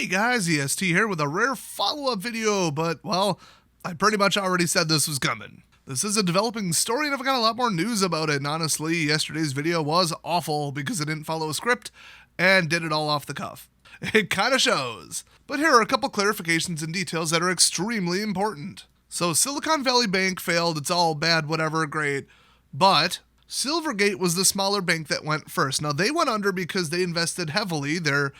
Hey guys, EST here with a rare follow-up video, but, well, I pretty much already said this was coming. This is a developing story and I've got a lot more news about it, and honestly, yesterday's video was awful because it didn't follow a script and did it all off the cuff. It kinda shows. But here are a couple clarifications and details that are extremely important. So Silicon Valley Bank failed, it's all bad, whatever, great, but Silvergate was the smaller bank that went first. Now, they went under because they invested heavily their,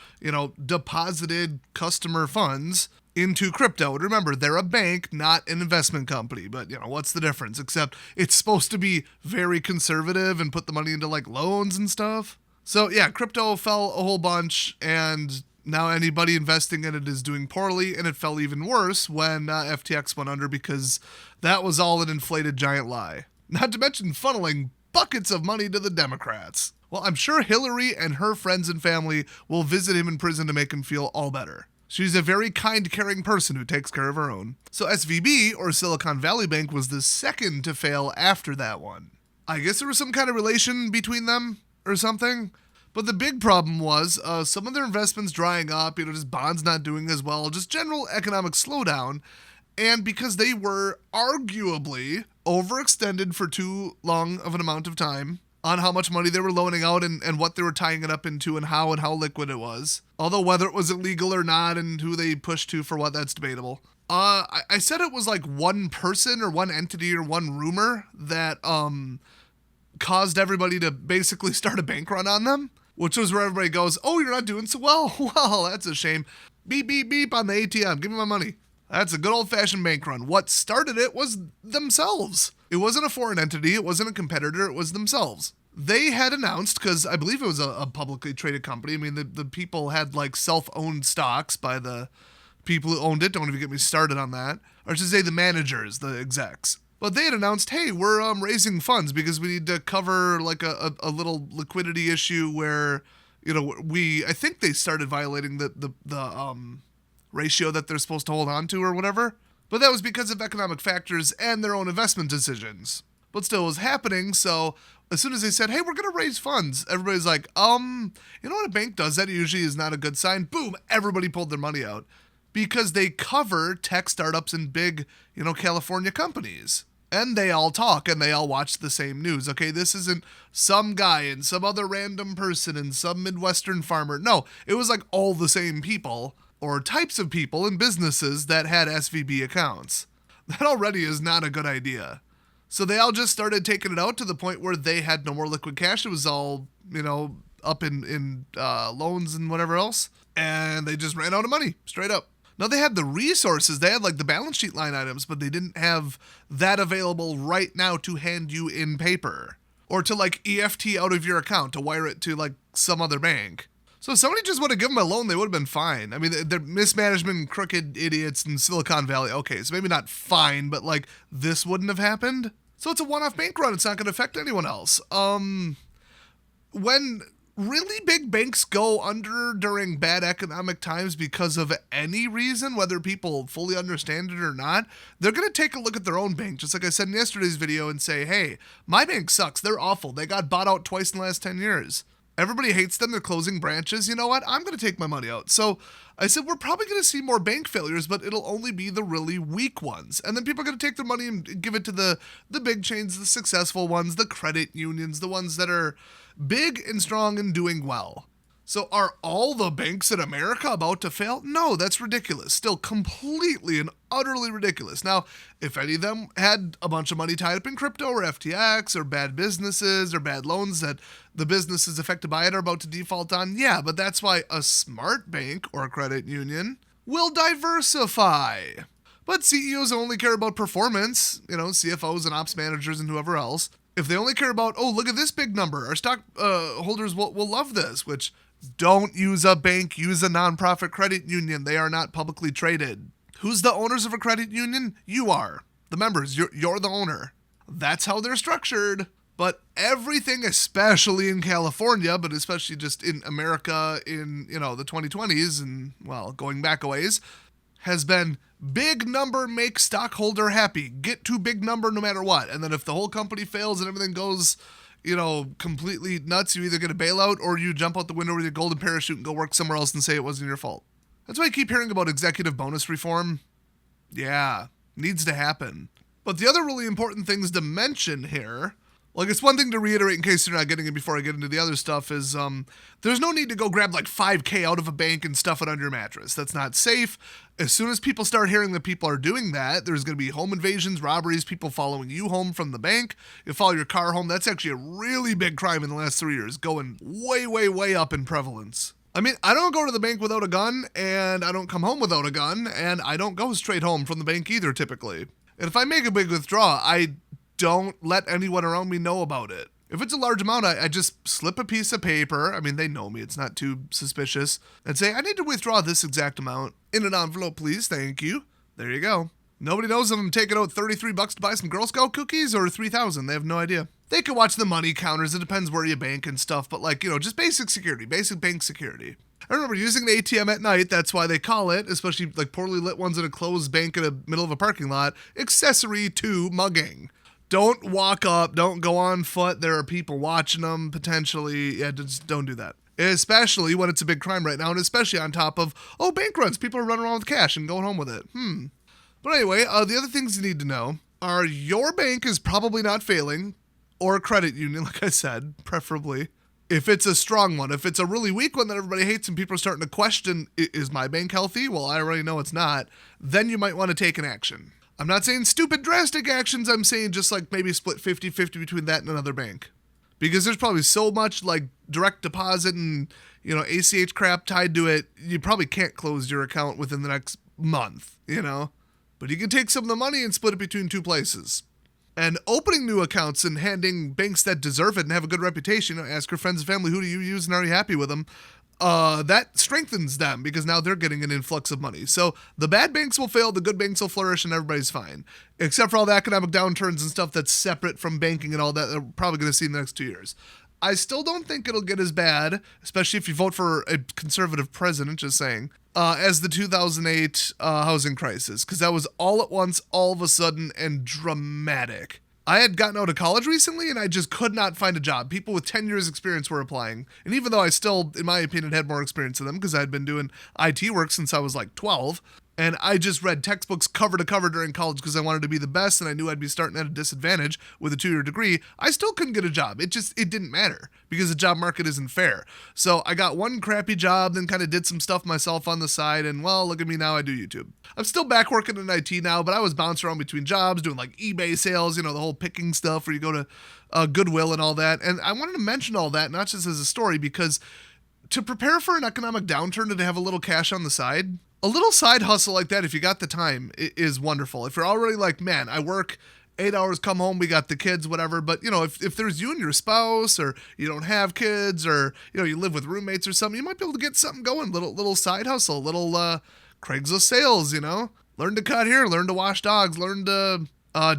deposited customer funds into crypto. And remember, they're a bank, not an investment company. But, what's the difference? Except it's supposed to be very conservative and put the money into, loans and stuff. So, yeah, crypto fell a whole bunch, and now anybody investing in it is doing poorly, and it fell even worse when FTX went under because that was all an inflated giant lie. Not to mention funneling buckets of money to the Democrats. Well, I'm sure Hillary and her friends and family will visit him in prison to make him feel all better. She's a very kind, caring person who takes care of her own. So SVB, or Silicon Valley Bank, was the second to fail after that one. I guess there was some kind of relation between them or something. But the big problem was some of their investments drying up, just bonds not doing as well, just general economic slowdown. And because they were arguably overextended for too long of an amount of time on how much money they were loaning out and what they were tying it up into and how liquid it was. Although whether it was illegal or not and who they pushed to for what, that's debatable. I said it was like one person or one entity or one rumor that caused everybody to basically start a bank run on them, which was where everybody goes, oh, you're not doing so well? Well, that's a shame. Beep, beep, beep on the ATM. Give me my money. That's a good old-fashioned bank run. What started it was themselves. It wasn't a foreign entity. It wasn't a competitor. It was themselves. They had announced, because I believe it was a publicly traded company. I mean, the people had self-owned stocks by the people who owned it. Don't even get me started on that. Or I should say the managers, the execs. But they had announced, hey, we're raising funds because we need to cover a little liquidity issue where, I think they started violating the ratio that they're supposed to hold on to or whatever. But that was because of economic factors and their own investment decisions. But still, it was happening, so as soon as they said, hey, we're going to raise funds, everybody's like, you know what a bank does? That usually is not a good sign. Boom, everybody pulled their money out. Because they cover tech startups and big, California companies. And they all talk and they all watch the same news. Okay, this isn't some guy and some other random person and some Midwestern farmer. No, it was all the same people or types of people and businesses that had SVB accounts. That already is not a good idea. So they all just started taking it out to the point where they had no more liquid cash. It was all, up in loans and whatever else. And they just ran out of money, straight up. Now they had the resources, they had the balance sheet line items, but they didn't have that available right now to hand you in paper. Or to EFT out of your account, to wire it to some other bank. So if somebody just would have given them a loan, they would have been fine. I mean, they're mismanagement and crooked idiots in Silicon Valley. Okay, so maybe not fine, but this wouldn't have happened. So it's a one-off bank run. It's not going to affect anyone else. When really big banks go under during bad economic times because of any reason, whether people fully understand it or not, they're going to take a look at their own bank, just like I said in yesterday's video, and say, hey, my bank sucks. They're awful. They got bought out twice in the last 10 years. Everybody hates them. They're closing branches. You know what? I'm going to take my money out. So I said, we're probably going to see more bank failures, but it'll only be the really weak ones. And then people are going to take their money and give it to the big chains, the successful ones, the credit unions, the ones that are big and strong and doing well. So are all the banks in America about to fail? No, that's ridiculous. Still completely and utterly ridiculous. Now, if any of them had a bunch of money tied up in crypto or FTX or bad businesses or bad loans that the businesses affected by it are about to default on, yeah, but that's why a smart bank or a credit union will diversify. But CEOs only care about performance, CFOs and ops managers and whoever else. If they only care about, oh, look at this big number, our stock holders will love this, which don't use a bank, use a nonprofit credit union. They are not publicly traded. Who's the owners of a credit union? You are. The members, you're the owner. That's how they're structured. But everything, especially in California, but especially just in America in, the 2020s and, well, going back a ways, has been big number make stockholder happy. Get to big number no matter what. And then if the whole company fails and everything goes completely nuts, you either get a bailout or you jump out the window with your golden parachute and go work somewhere else and say it wasn't your fault. That's why I keep hearing about executive bonus reform. Yeah, needs to happen. But the other really important things to mention here, like it's one thing to reiterate in case you're not getting it before I get into the other stuff, is there's no need to go grab like $5,000 out of a bank and stuff it under your mattress. That's not safe. As soon as people start hearing that people are doing that, there's going to be home invasions, robberies, people following you home from the bank. You follow your car home. That's actually a really big crime in the last 3 years, going way, way, way up in prevalence. I mean, I don't go to the bank without a gun, and I don't come home without a gun, and I don't go straight home from the bank either, typically. And if I make a big withdrawal, I don't let anyone around me know about it. If it's a large amount, I just slip a piece of paper. I mean, they know me. It's not too suspicious. And say, I need to withdraw this exact amount. In an envelope, please. Thank you. There you go. Nobody knows if I'm taking out $33 to buy some Girl Scout cookies or $3,000. They have no idea. They can watch the money counters. It depends where you bank and stuff. But like, just basic security, basic bank security. I remember using an ATM at night. That's why they call it, especially like poorly lit ones in a closed bank in the middle of a parking lot, accessory to mugging. Don't walk up. Don't go on foot. There are people watching them potentially. Yeah, just don't do that. Especially when it's a big crime right now, and especially on top of, bank runs. People are running around with cash and going home with it. But anyway, the other things you need to know are your bank is probably not failing, or a credit union, like I said, preferably. If it's a strong one, if it's a really weak one that everybody hates and people are starting to question, is my bank healthy? Well, I already know it's not. Then you might want to take an action. I'm not saying stupid drastic actions. I'm saying just like maybe split 50-50 between that and another bank. Because there's probably so much like direct deposit and, ACH crap tied to it. You probably can't close your account within the next month, But you can take some of the money and split it between two places. And opening new accounts and handing banks that deserve it and have a good reputation, ask your friends and family, who do you use and are you happy with them? That strengthens them because now they're getting an influx of money. So the bad banks will fail, the good banks will flourish, and everybody's fine. Except for all the economic downturns and stuff that's separate from banking and all that we're probably going to see in the next 2 years. I still don't think it'll get as bad, especially if you vote for a conservative president, just saying, as the 2008 housing crisis, because that was all at once, all of a sudden, and dramatic. I had gotten out of college recently and I just could not find a job. People with 10 years experience were applying. And even though I still, in my opinion, had more experience than them because I had been doing IT work since I was like 12, and I just read textbooks cover to cover during college because I wanted to be the best and I knew I'd be starting at a disadvantage with a 2-year degree, I still couldn't get a job. It didn't matter because the job market isn't fair. So I got one crappy job, then kind of did some stuff myself on the side, and well, look at me now, I do YouTube. I'm still back working in IT now, but I was bouncing around between jobs, doing like eBay sales, the whole picking stuff where you go to Goodwill and all that. And I wanted to mention all that, not just as a story, because to prepare for an economic downturn and to have a little cash on the side, a little side hustle like that, if you got the time, is wonderful. If you're already like, man, I work 8 hours, come home, we got the kids, whatever. But, if there's you and your spouse, or you don't have kids, or, you live with roommates or something, you might be able to get something going, little side hustle, little Craigslist sales, Learn to cut hair, learn to wash dogs, learn to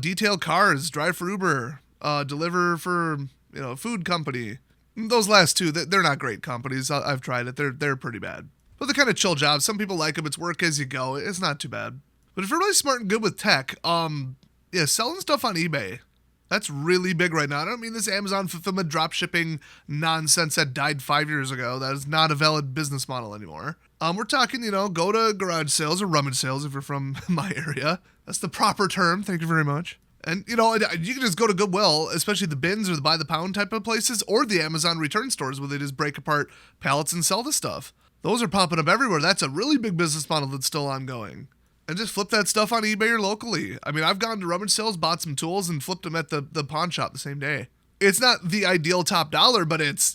detail cars, drive for Uber, deliver for, a food company. Those last two, they're not great companies. I've tried it. They're pretty bad. But they're kind of chill jobs. Some people like them. It's work as you go. It's not too bad. But if you're really smart and good with tech, selling stuff on eBay, that's really big right now. I don't mean this Amazon fulfillment dropshipping nonsense that died 5 years ago. That is not a valid business model anymore. We're talking, go to garage sales or rummage sales if you're from my area. That's the proper term. Thank you very much. And, you can just go to Goodwill, especially the bins or the by the pound type of places, or the Amazon return stores where they just break apart pallets and sell the stuff. Those are popping up everywhere. That's a really big business model that's still ongoing. And just flip that stuff on eBay or locally. I mean, I've gone to rummage sales, bought some tools, and flipped them at the pawn shop the same day. It's not the ideal top dollar, but it's,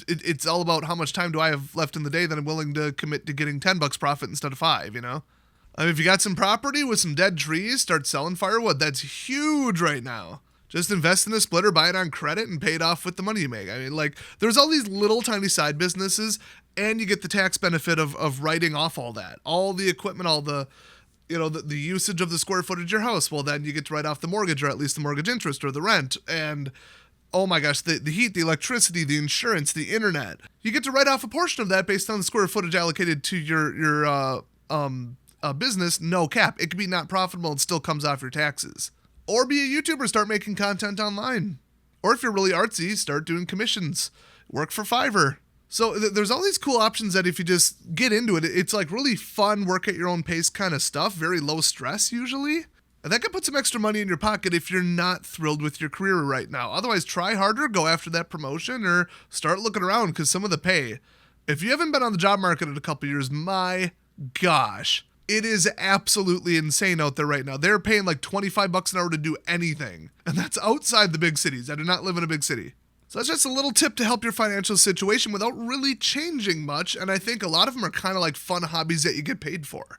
it's all about how much time do I have left in the day that I'm willing to commit to getting $10 profit instead of $5, I mean, if you got some property with some dead trees, start selling firewood. That's huge right now. Just invest in a splitter, buy it on credit, and pay it off with the money you make. I mean, there's all these little tiny side businesses, and you get the tax benefit of writing off all that. All the equipment, all the, the usage of the square footage of your house. Well, then you get to write off the mortgage, or at least the mortgage interest, or the rent. And, oh my gosh, the heat, the electricity, the insurance, the internet. You get to write off a portion of that based on the square footage allocated to your business, no cap. It could be not profitable and still comes off your taxes. Or be a YouTuber, start making content online. Or if you're really artsy, start doing commissions. Work for Fiverr. So there's all these cool options that if you just get into it, it's like really fun, work at your own pace kind of stuff, very low stress usually. And that can put some extra money in your pocket if you're not thrilled with your career right now. Otherwise, try harder, go after that promotion, or start looking around because some of the pay, if you haven't been on the job market in a couple years, my gosh, it is absolutely insane out there right now. They're paying like $25 an hour to do anything. And that's outside the big cities. I do not live in a big city. So that's just a little tip to help your financial situation without really changing much. And I think a lot of them are kind of like fun hobbies that you get paid for,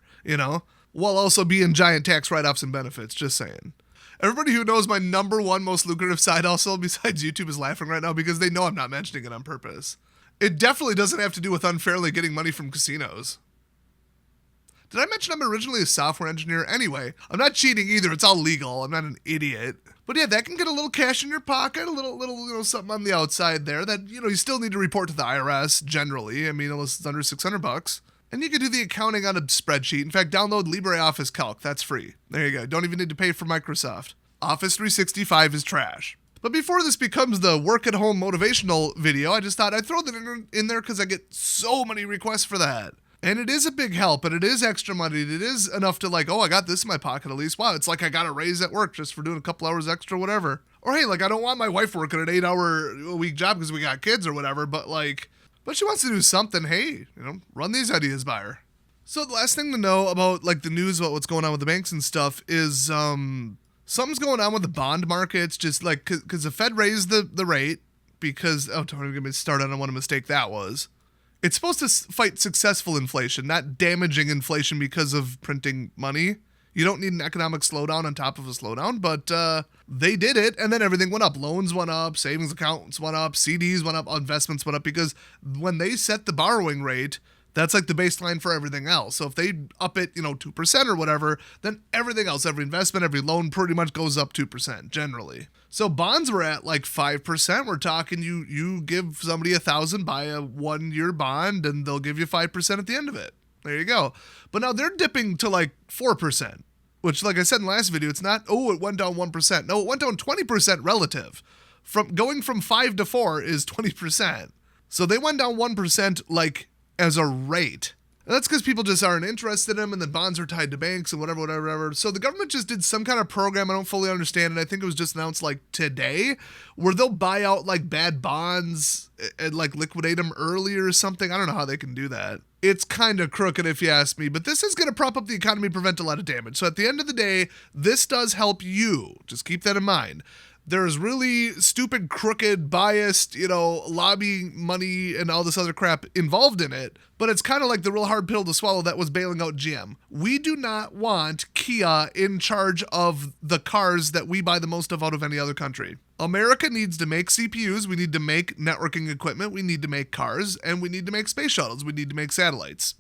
while also being giant tax write-offs and benefits, just saying. Everybody who knows my number one most lucrative side hustle besides YouTube is laughing right now because they know I'm not mentioning it on purpose. It definitely doesn't have to do with unfairly getting money from casinos. Did I mention I'm originally a software engineer? Anyway, I'm not cheating either. It's all legal. I'm not an idiot. But yeah, that can get a little cash in your pocket, a little something on the outside there that, you still need to report to the IRS generally. I mean, unless it's under $600. And you can do the accounting on a spreadsheet. In fact, download LibreOffice Calc. That's free. There you go. Don't even need to pay for Microsoft. Office 365 is trash. But before this becomes the work-at-home motivational video, I just thought I'd throw that in there because I get so many requests for that. And it is a big help, and it is extra money. It is enough to I got this in my pocket at least. Wow, it's like I got a raise at work just for doing a couple hours extra, whatever. Or hey, I don't want my wife working an 8-hour-a-week job because we got kids or whatever, but she wants to do something. Hey, run these ideas by her. So the last thing to know about the news about what's going on with the banks and stuff is something's going on with the bond markets. Just because the Fed raised the rate because don't even get me started on what a mistake that was. It's supposed to fight successful inflation, not damaging inflation because of printing money. You don't need an economic slowdown on top of a slowdown, but they did it, and then everything went up. Loans went up, savings accounts went up, CDs went up, investments went up, because when they set the borrowing rate, that's the baseline for everything else. So if they up it, 2% or whatever, then everything else, every investment, every loan pretty much goes up 2% generally. So bonds were at 5%. We're talking you give somebody $1,000, buy a 1-year bond, and they'll give you 5% at the end of it. There you go. But now they're dipping to 4%, which like I said in the last video, it's not, it went down 1%. No, it went down 20% relative. Going from 5 to 4 is 20%. So they went down 1% as a rate. And that's because people just aren't interested in them, and the bonds are tied to banks and whatever. So the government just did some kind of program, I don't fully understand it. I think it was just announced today, where they'll buy out bad bonds and liquidate them early or something. I don't know how they can do that. It's kind of crooked if you ask me, but this is going to prop up the economy, prevent a lot of damage. So at the end of the day, this does help you. Just keep that in mind. There's really stupid, crooked, biased, lobbying money and all this other crap involved in it. But it's kind of the real hard pill to swallow that was bailing out GM. We do not want Kia in charge of the cars that we buy the most of out of any other country. America needs to make CPUs. We need to make networking equipment. We need to make cars. And we need to make space shuttles. We need to make satellites.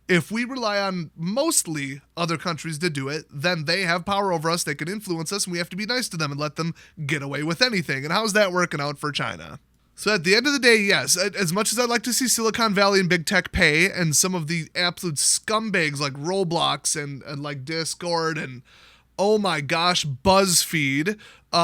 If we rely on mostly other countries to do it, then they have power over us, they can influence us, and we have to be nice to them and let them get away with anything. And how's that working out for China? So at the end of the day, yes, as much as I'd like to see Silicon Valley and big tech pay, and some of the absolute scumbags like Roblox and Discord and, oh my gosh, BuzzFeed,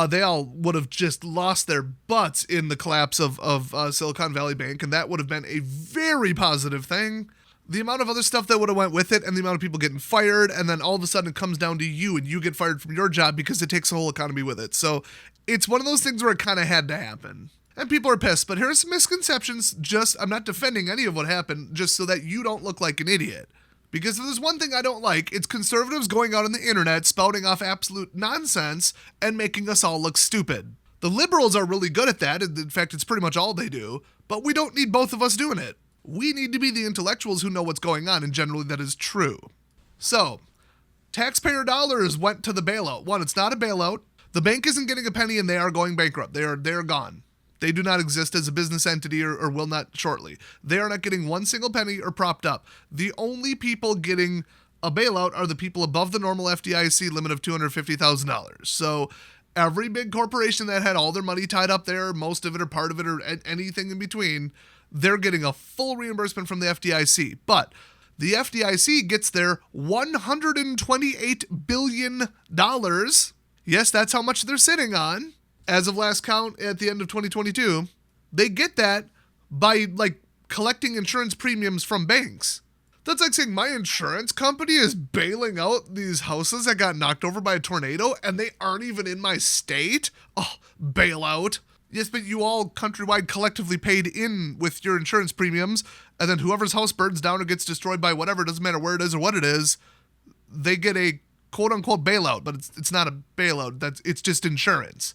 they all would have just lost their butts in the collapse of Silicon Valley Bank, and that would have been a very positive thing. The amount of other stuff that would have went with it, and the amount of people getting fired, and then all of a sudden it comes down to you, and you get fired from your job because it takes the whole economy with it. So it's one of those things where it kind of had to happen. And people are pissed, but here's some misconceptions. I'm not defending any of what happened, just so that you don't look like an idiot. Because if there's one thing I don't like, it's conservatives going out on the internet, spouting off absolute nonsense, and making us all look stupid. The liberals are really good at that. In fact, it's pretty much all they do. But we don't need both of us doing it. We need to be the intellectuals who know what's going on, and generally that is true. So, taxpayer dollars went to the bailout. One, it's not a bailout. The bank isn't getting a penny, and they are going bankrupt. They're gone. They do not exist as a business entity or will not shortly. They are not getting one single penny or propped up. The only people getting a bailout are the people above the normal FDIC limit of $250,000. So every big corporation that had all their money tied up there, most of it or part of it or anything in between, they're getting a full reimbursement from the FDIC. But the FDIC gets their $128 billion. Yes, that's how much they're sitting on. As of last count at the end of 2022, they get that by collecting insurance premiums from banks. That's like saying my insurance company is bailing out these houses that got knocked over by a tornado and they aren't even in my state? Oh, bailout. Yes, but you all countrywide collectively paid in with your insurance premiums, and then whoever's house burns down or gets destroyed by whatever, doesn't matter where it is or what it is, they get a quote-unquote bailout, but it's not a bailout. It's just insurance.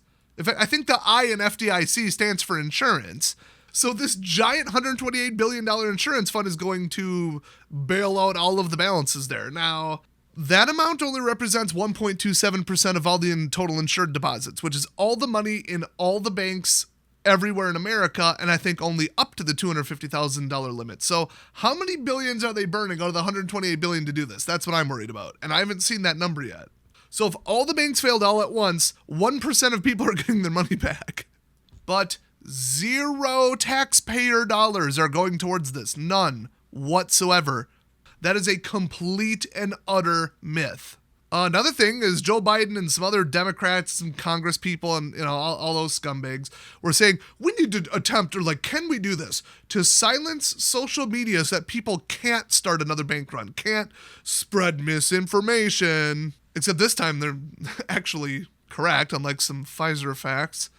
I think the I in FDIC stands for insurance. So this giant $128 billion insurance fund is going to bail out all of the balances there. Now, that amount only represents 1.27% of all the total insured deposits, which is all the money in all the banks everywhere in America, and I think only up to the $250,000 limit. So how many billions are they burning out of the $128 billion to do this? That's what I'm worried about, and I haven't seen that number yet. So if all the banks failed all at once, 1% of people are getting their money back. But zero taxpayer dollars are going towards this. None whatsoever. That is a complete and utter myth. Another thing is Joe Biden and some other Democrats and Congress people and all those scumbags were saying we need to attempt, or like, can we do this to silence social media so that people can't start another bank run, can't spread misinformation. Except this time they're actually correct, unlike some Pfizer facts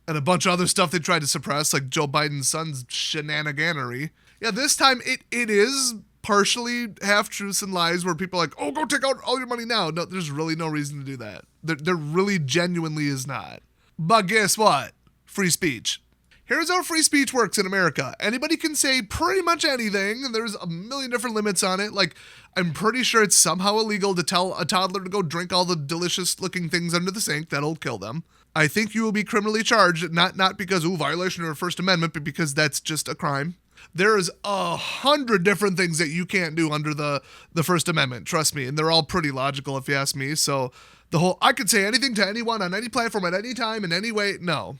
and a bunch of other stuff they tried to suppress, like Joe Biden's son's shenaniganery. Yeah, this time it is partially half-truths and lies where people are like, oh, go take out all your money now. No, there's really no reason to do that. There really genuinely is not. But guess what? Free speech. Here's how free speech works in America. Anybody can say pretty much anything, and there's a million different limits on it. Like, I'm pretty sure it's somehow illegal to tell a toddler to go drink all the delicious-looking things under the sink. That'll kill them. I think you will be criminally charged, not because, violation of your First Amendment, but because that's just a crime. There is 100 different things that you can't do under the First Amendment, trust me, and they're all pretty logical if you ask me. So the whole, I could say anything to anyone on any platform at any time in any way, no,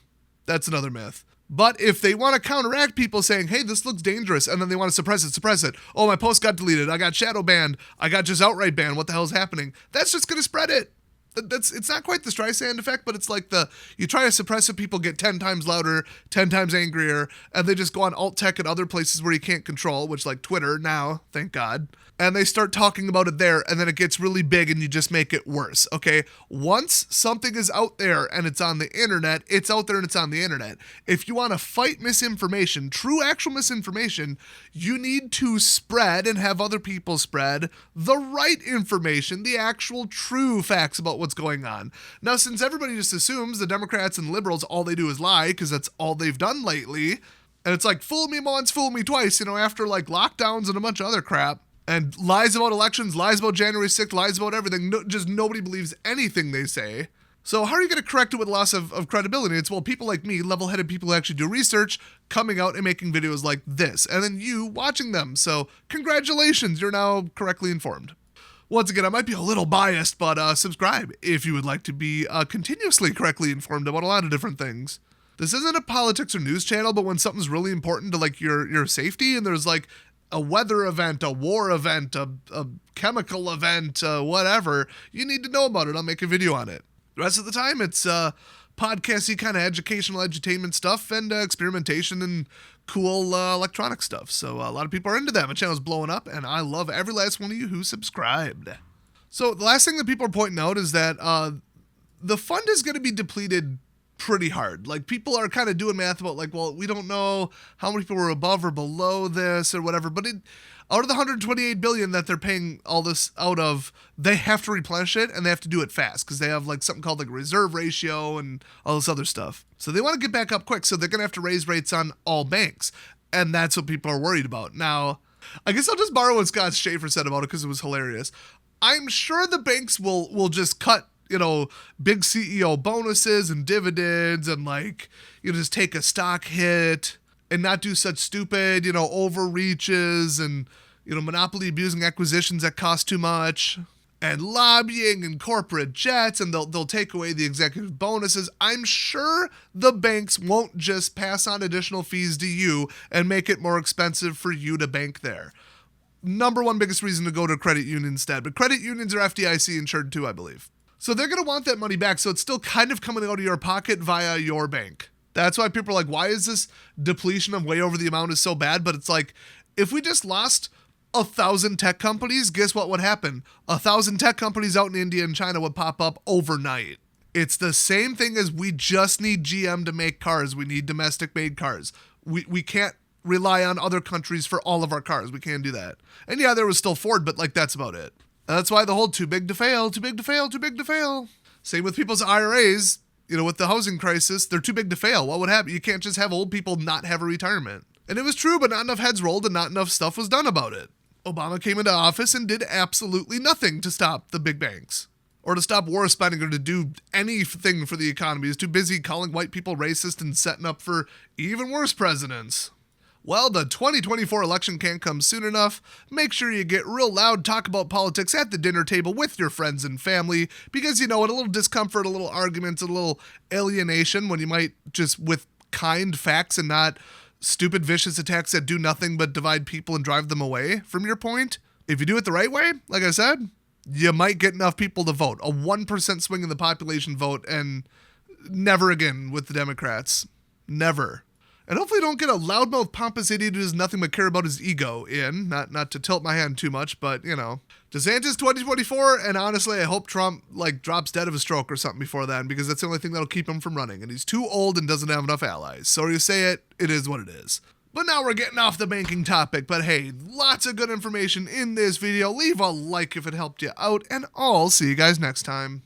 that's another myth. But if they want to counteract people saying, hey, this looks dangerous, and then they want to suppress it. Oh, my post got deleted. I got shadow banned. I got just outright banned. What the hell's happening? That's just going to spread it. It's not quite the Streisand effect, but it's like you try to suppress it, people get 10 times louder, 10 times angrier, and they just go on alt tech and other places where you can't control, which like Twitter now, thank God. And they start talking about it there, and then it gets really big and you just make it worse, okay? Once something is out there and it's on the internet, it's out there and it's on the internet. If you want to fight misinformation, true actual misinformation, you need to spread and have other people spread the right information, the actual true facts about what's going on. Now, since everybody just assumes the Democrats and liberals, all they do is lie, because that's all they've done lately, and it's like, fool me once, fool me twice, after like lockdowns and a bunch of other crap, and lies about elections, lies about January 6th, lies about everything. Just nobody believes anything they say. So how are you going to correct it with loss of credibility? It's, people like me, level-headed people who actually do research, coming out and making videos like this, and then you watching them. So congratulations, you're now correctly informed. Once again, I might be a little biased, but subscribe if you would like to be continuously correctly informed about a lot of different things. This isn't a politics or news channel, but when something's really important to like your safety, and there's like a weather event, a war event, a chemical event, whatever, you need to know about it. I'll make a video on it. The rest of the time, it's podcasty kind of educational edutainment stuff and experimentation and cool electronic stuff. So a lot of people are into that. My channel's blowing up, and I love every last one of you who subscribed. So the last thing that people are pointing out is that the fund is going to be depleted pretty hard. Like, people are kind of doing math about like, well, we don't know how many people were above or below this or whatever, but out of the $128 billion that they're paying all this out of, they have to replenish it, and they have to do it fast because they have like something called like reserve ratio and all this other stuff. So they want to get back up quick, so they're going to have to raise rates on all banks, and that's what people are worried about. Now, I guess I'll just borrow what Scott Schaefer said about it because it was hilarious. I'm sure the banks will just cut big CEO bonuses and dividends and like, just take a stock hit and not do such stupid, overreaches and, monopoly abusing acquisitions that cost too much and lobbying and corporate jets, and they'll take away the executive bonuses. I'm sure the banks won't just pass on additional fees to you and make it more expensive for you to bank there. Number one biggest reason to go to a credit union instead, but credit unions are FDIC insured too, I believe. So they're going to want that money back, so it's still kind of coming out of your pocket via your bank. That's why people are like, why is this depletion of way over the amount is so bad? But it's like, if we just lost 1,000 tech companies, guess what would happen? 1,000 tech companies out in India and China would pop up overnight. It's the same thing as we just need GM to make cars. We need domestic made cars. We can't rely on other countries for all of our cars. We can't do that. And yeah, there was still Ford, but like that's about it. And that's why the whole too big to fail, too big to fail, too big to fail. Same with people's IRAs. You know, with the housing crisis, they're too big to fail. What would happen? You can't just have old people not have a retirement. And it was true, but not enough heads rolled and not enough stuff was done about it. Obama came into office and did absolutely nothing to stop the big banks or to stop war spending or to do anything for the economy. He was too busy calling white people racist and setting up for even worse presidents. Well, the 2024 election can't come soon enough. Make sure you get real loud, talk about politics at the dinner table with your friends and family, because you know what, a little discomfort, a little arguments, a little alienation when you might just with kind facts and not stupid vicious attacks that do nothing but divide people and drive them away from your point. If you do it the right way, like I said, you might get enough people to vote. A 1% swing in the population vote, and never again with the Democrats. Never. And hopefully don't get a loudmouth pompous idiot who does nothing but care about his ego in. Not to tilt my hand too much, but you know. DeSantis 2024, and honestly I hope Trump drops dead of a stroke or something before then, because that's the only thing that'll keep him from running. And he's too old and doesn't have enough allies. So you say it, it is what it is. But now we're getting off the banking topic. But hey, lots of good information in this video. Leave a like if it helped you out, and I'll see you guys next time.